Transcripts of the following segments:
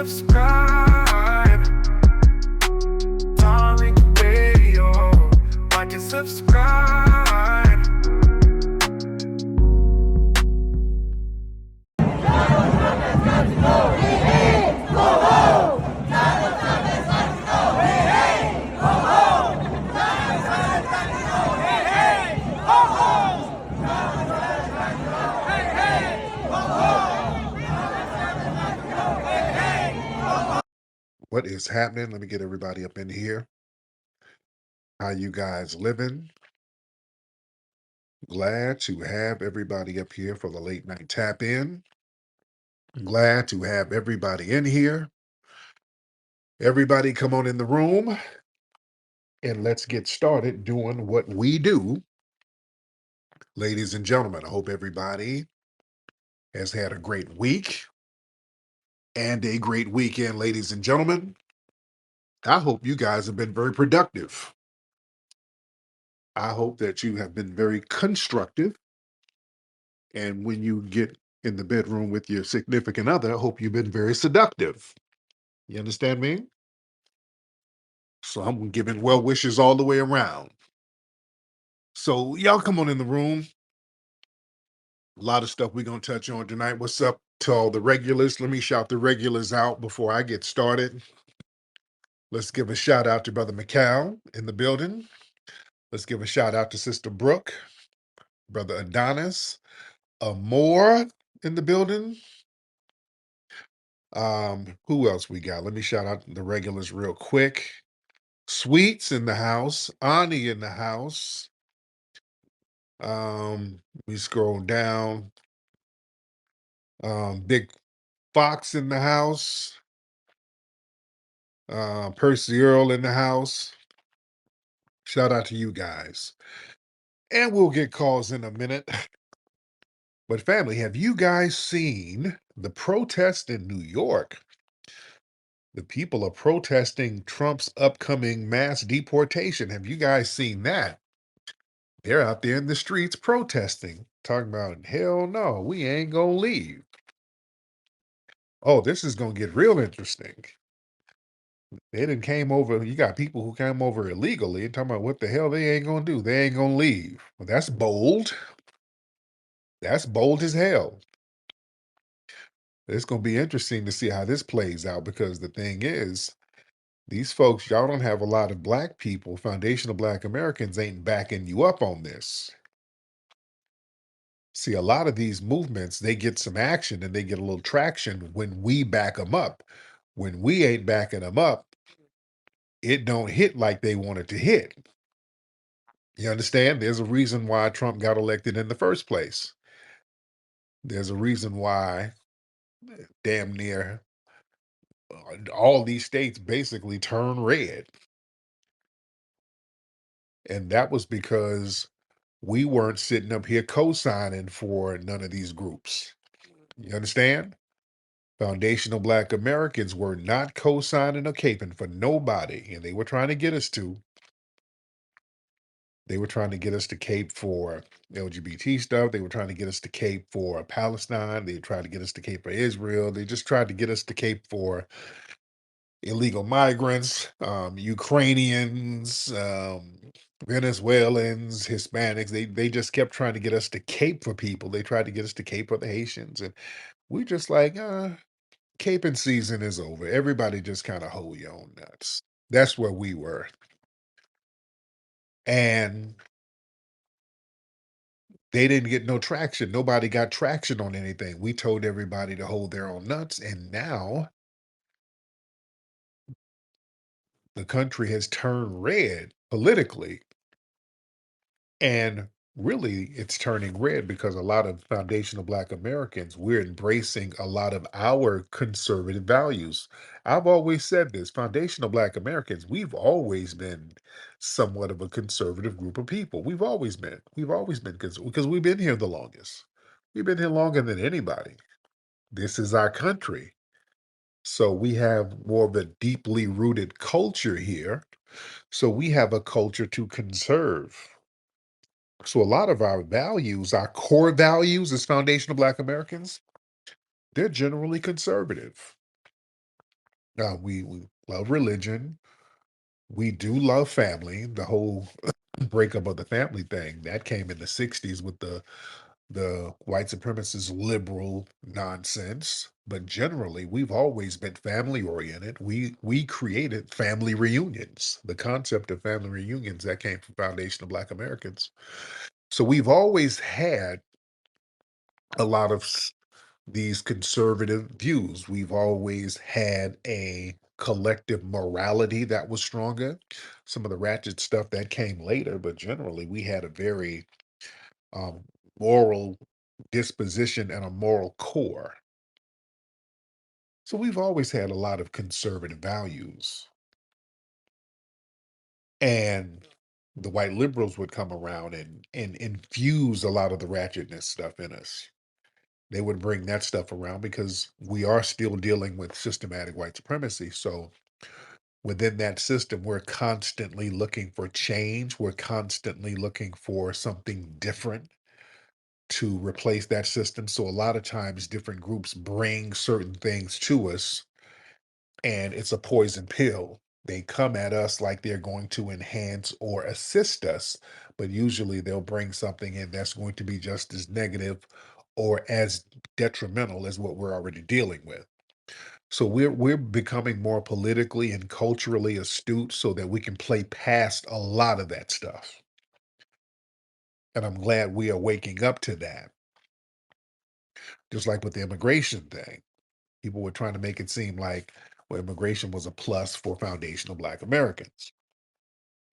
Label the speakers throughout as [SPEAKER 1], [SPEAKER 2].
[SPEAKER 1] subscribe. Tariq Radio. Watch and subscribe.
[SPEAKER 2] What is happening? Let me get everybody up in here. How you guys living? Glad to have everybody up here for the late night tap in. Glad to have everybody in here. Everybody come on in the room and let's get started doing what we do. Ladies and gentlemen, I hope everybody has had a great week and a great weekend, ladies and gentlemen. I hope you guys have been very productive. I hope that you have been very constructive. And when you get in the bedroom with your significant other, I hope you've been very seductive. You understand me? So I'm giving well wishes all the way around. So y'all come on in the room. A lot of stuff we're going to touch on tonight. What's up to all the regulars? Let me shout the regulars out before I get started. Let's give a shout out to Brother McCall in the building. Let's give a shout out to Sister Brooke, Brother Adonis, Amore in the building. Who else we got? Let me shout out the regulars real quick. Sweets in the house, Ani in the house. We scroll down. Big Fox in the house. Percy Earl in the house. Shout out to you guys. And we'll get calls in a minute. But family, have you guys seen the protest in New York? The people are protesting Trump's upcoming mass deportation. Have you guys seen that? They're out there in the streets protesting, talking about, hell no, we ain't gonna leave. Oh, this is gonna get real interesting. They didn't came over, you got people who came over illegally and talking about what the hell they ain't gonna do. They ain't gonna leave. Well, that's bold. That's bold as hell. It's gonna be interesting to see how this plays out because the thing is, these folks, y'all don't have a lot of black people, foundational black Americans ain't backing you up on this. See, a lot of these movements, they get some action and they get a little traction when we back them up. When we ain't backing them up, it don't hit like they want it to hit. You understand? There's a reason why Trump got elected in the first place. There's a reason why damn near all these states basically turned red. And that was because we weren't sitting up here co-signing for none of these groups. You understand? Foundational Black Americans were not co-signing or caping for nobody, and they were trying to get us to. They were trying to get us to cape for LGBT stuff. They were trying to get us to cape for Palestine. They tried to get us to cape for Israel. They just tried to get us to cape for illegal migrants, Ukrainians, Venezuelans, Hispanics. They just kept trying to get us to cape for people. They tried to get us to cape for the Haitians, and we just like, caping season is over. Everybody just kind of hold your own nuts. That's where we were. And they didn't get no traction. Nobody got traction on anything. We told everybody to hold their own nuts. And now the country has turned red politically. And really, it's turning red because a lot of foundational Black Americans, we're embracing a lot of our conservative values. I've always said this, foundational Black Americans, we've always been somewhat of a conservative group of people. We've always been because we've been here the longest. We've been here longer than anybody. This is our country. So we have more of a deeply rooted culture here. So we have a culture to conserve. So a lot of our values, our core values as foundational Black Americans, they're generally conservative. We love religion. We do love family. The whole breakup of the family thing that came in the '60s with the white supremacist liberal nonsense. But generally, we've always been family oriented. We created family reunions. The concept of family reunions that came from Foundation of Black Americans. So we've always had a lot of these conservative views. We've always had a collective morality that was stronger. Some of the ratchet stuff that came later, but generally we had a very um, moral disposition and a moral core. So we've always had a lot of conservative values. And the white liberals would come around and infuse a lot of the ratchetness stuff in us. They would bring that stuff around because we are still dealing with systematic white supremacy. So within that system, we're constantly looking for change. We're constantly looking for something different to replace that system. So a lot of times different groups bring certain things to us and it's a poison pill. They come at us like they're going to enhance or assist us, but usually they'll bring something in that's going to be just as negative or as detrimental as what we're already dealing with. So we're becoming more politically and culturally astute so that we can play past a lot of that stuff. And I'm glad we are waking up to that. Just like with the immigration thing. People were trying to make it seem like, well, immigration was a plus for foundational Black Americans.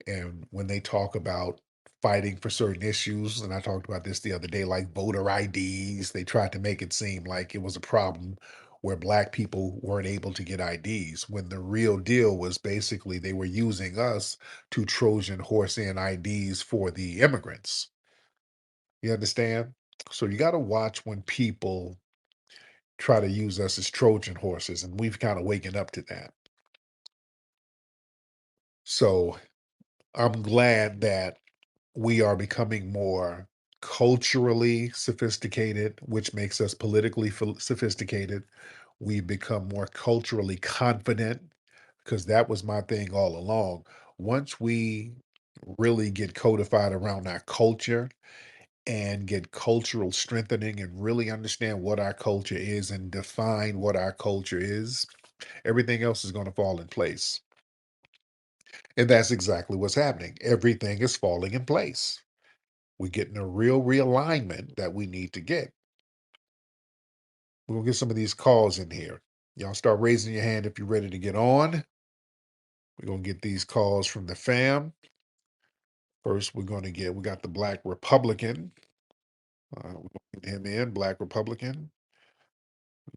[SPEAKER 2] And when they talk about fighting for certain issues, and I talked about this the other day, like voter IDs, they tried to make it seem like it was a problem where Black people weren't able to get IDs, when the real deal was basically they were using us to Trojan horse in IDs for the immigrants. You understand? So you got to watch when people try to use us as Trojan horses, and we've kind of waken up to that. So I'm glad that we are becoming more culturally sophisticated, which makes us politically sophisticated. We've become more culturally confident because that was my thing all along. Once we really get codified around our culture and get cultural strengthening and really understand what our culture is and define what our culture is, everything else is going to fall in place. And that's exactly what's happening. Everything is falling in place. We're getting a real realignment that we need to get. We're gonna get some of these calls in here. Y'all start raising your hand if you're ready to get on. We're gonna get these calls from the fam. First, we got the Black Republican. We're gonna get him in, Black Republican.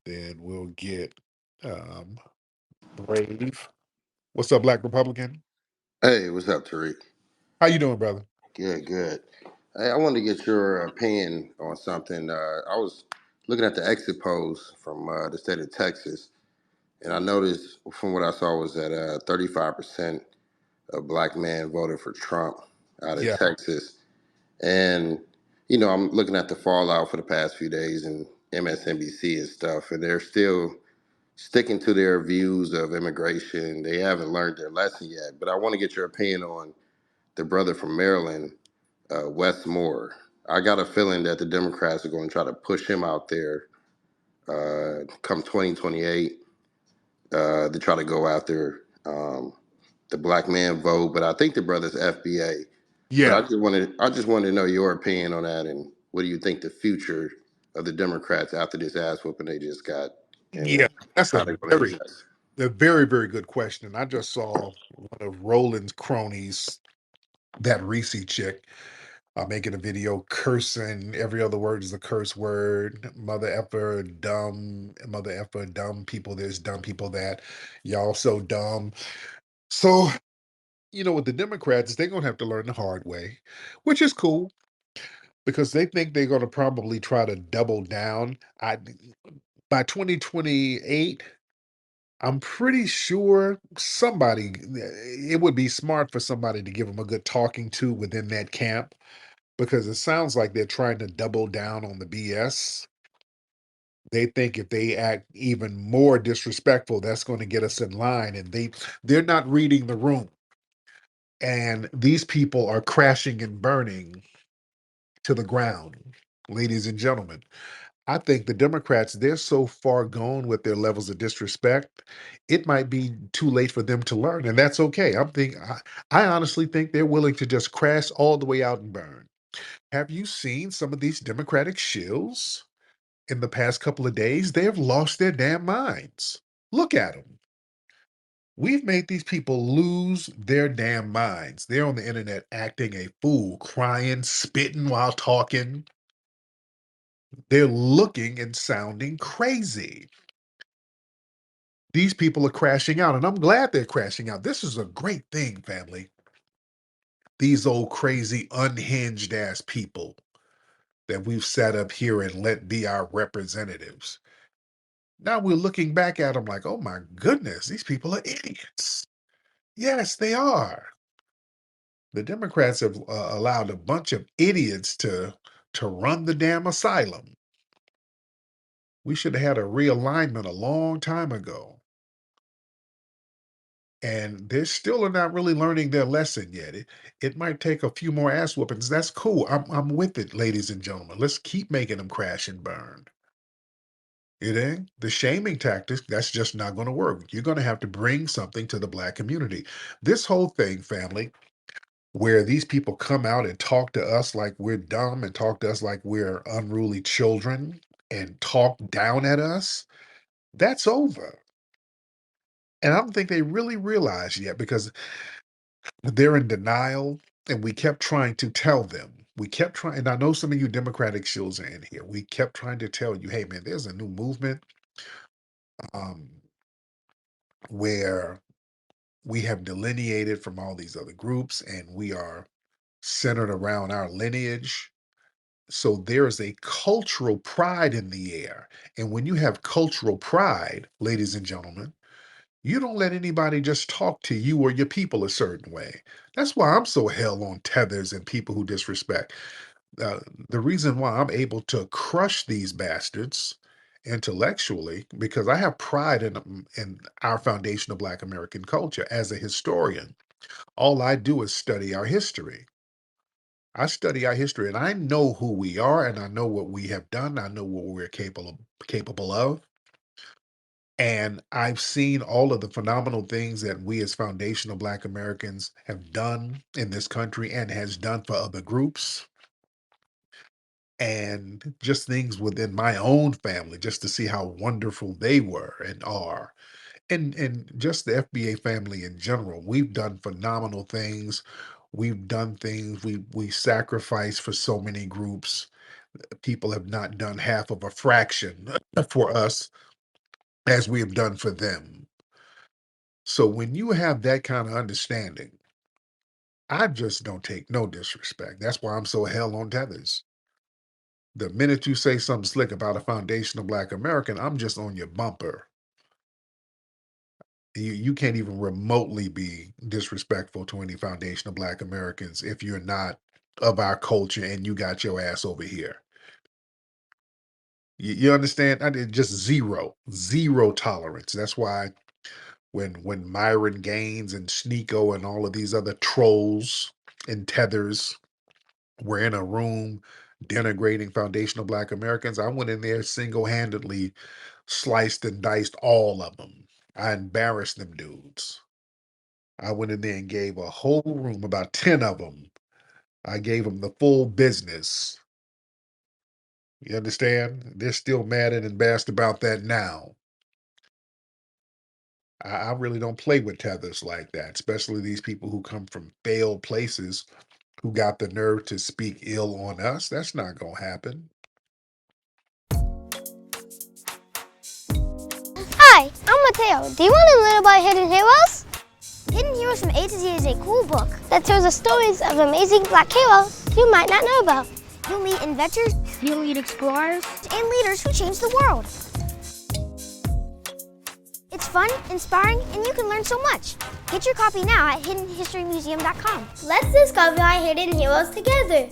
[SPEAKER 2] Then we'll get um, Brave. What's up, Black Republican?
[SPEAKER 3] Hey, what's up, Tariq?
[SPEAKER 2] How you doing, brother?
[SPEAKER 3] Good, good. Hey, I wanted to get your opinion on something. I was looking at the exit polls from the state of Texas, and I noticed from what I saw was that 35% of black men voted for Trump out of
[SPEAKER 2] Yeah,
[SPEAKER 3] Texas. And, I'm looking at the fallout for the past few days and MSNBC and stuff, and they're still sticking to their views of immigration. They haven't learned their lesson yet. But I want to get your opinion on the brother from Maryland, Wes Moore. I got a feeling that the Democrats are going to try to push him out there come 2028 to try to go after the black man vote. But I think the brother's FBA. But
[SPEAKER 2] yeah,
[SPEAKER 3] I just wanted to know your opinion on that, and what do you think the future of the Democrats after this ass whooping they just got,
[SPEAKER 2] yeah.
[SPEAKER 3] and
[SPEAKER 2] That's
[SPEAKER 3] how they're going to adjust.
[SPEAKER 2] a very, very good question. I just saw one of Roland's cronies, that Reese chick, making a video cursing. Every other word is a curse word. Mother effer, dumb people this, dumb people that. Y'all so dumb. So, with the Democrats, they're going to have to learn the hard way, which is cool because they think they're going to probably try to double down. By 2028, I'm pretty sure it would be smart for somebody to give them a good talking to within that camp because it sounds like they're trying to double down on the BS. They think if they act even more disrespectful, that's going to get us in line, and they're not reading the room. And these people are crashing and burning to the ground. Ladies and gentlemen, I think the Democrats, they're so far gone with their levels of disrespect, it might be too late for them to learn, and that's okay. I honestly think they're willing to just crash all the way out and burn. Have you seen some of these Democratic shills in the past couple of days? They have lost their damn minds. Look at them. We've made these people lose their damn minds. They're on the internet acting a fool, crying, spitting while talking. They're looking and sounding crazy. These people are crashing out, and I'm glad they're crashing out. This is a great thing, family. These old crazy, unhinged ass people that we've sat up here and let be our representatives. Now we're looking back at them like, oh my goodness, these people are idiots. Yes, they are. The Democrats have allowed a bunch of idiots to run the damn asylum. We should have had a realignment a long time ago. And they still are not really learning their lesson yet. It might take a few more ass whoopings. That's cool. I'm with it, ladies and gentlemen. Let's keep making them crash and burn. You know, the shaming tactics, that's just not going to work. You're going to have to bring something to the Black community. This whole thing, family, where these people come out and talk to us like we're dumb and talk to us like we're unruly children and talk down at us, that's over. And I don't think they really realize yet because they're in denial, and we kept trying to tell them. We kept trying, and I know some of you Democratic shills are in here. We kept trying to tell you, hey man, there's a new movement um, where we have delineated from all these other groups, and we are centered around our lineage. So there is a cultural pride in the air. And when you have cultural pride, ladies and gentlemen, you don't let anybody just talk to you or your people a certain way. That's why I'm so hell on tethers and people who disrespect. Uh, the reason why I'm able to crush these bastards intellectually, because I have pride in our foundation of Black American culture as a historian. All I do is study our history. I study our history, and I know who we are, and I know what we have done. I know what we're capable of. And I've seen all of the phenomenal things that we as foundational Black Americans have done in this country and has done for other groups. And just things within my own family, just to see how wonderful they were and are. And just the FBA family in general, we've done phenomenal things. We've done things, we sacrifice for so many groups. People have not done half of a fraction for us as we have done for them. So when you have that kind of understanding, I just don't take no disrespect. That's why I'm so hell on tethers. The minute you say something slick about a foundational Black American, I'm just on your bumper. You can't even remotely be disrespectful to any foundational Black Americans if you're not of our culture and you got your ass over here. You understand? I did just zero tolerance. That's why when Myron Gaines and Sneeko and all of these other trolls and tethers were in a room denigrating foundational Black Americans, I went in there single-handedly, sliced and diced all of them. I embarrassed them dudes. I went in there and gave a whole room, about 10 of them. I gave them the full business. You understand? They're still mad and embarrassed about that now. I really don't play with tethers like that, especially these people who come from failed places who got the nerve to speak ill on us. That's not going to happen.
[SPEAKER 4] Hi, I'm Mateo. Do you want to learn about Hidden Heroes? Hidden Heroes from A to Z is a cool book that tells the stories of amazing Black heroes you might not know about. You'll meet inventors, you'll meet explorers, and leaders who change the world. It's fun, inspiring, and you can learn so much. Get your copy now at hiddenhistorymuseum.com.
[SPEAKER 5] Let's discover our hidden heroes together.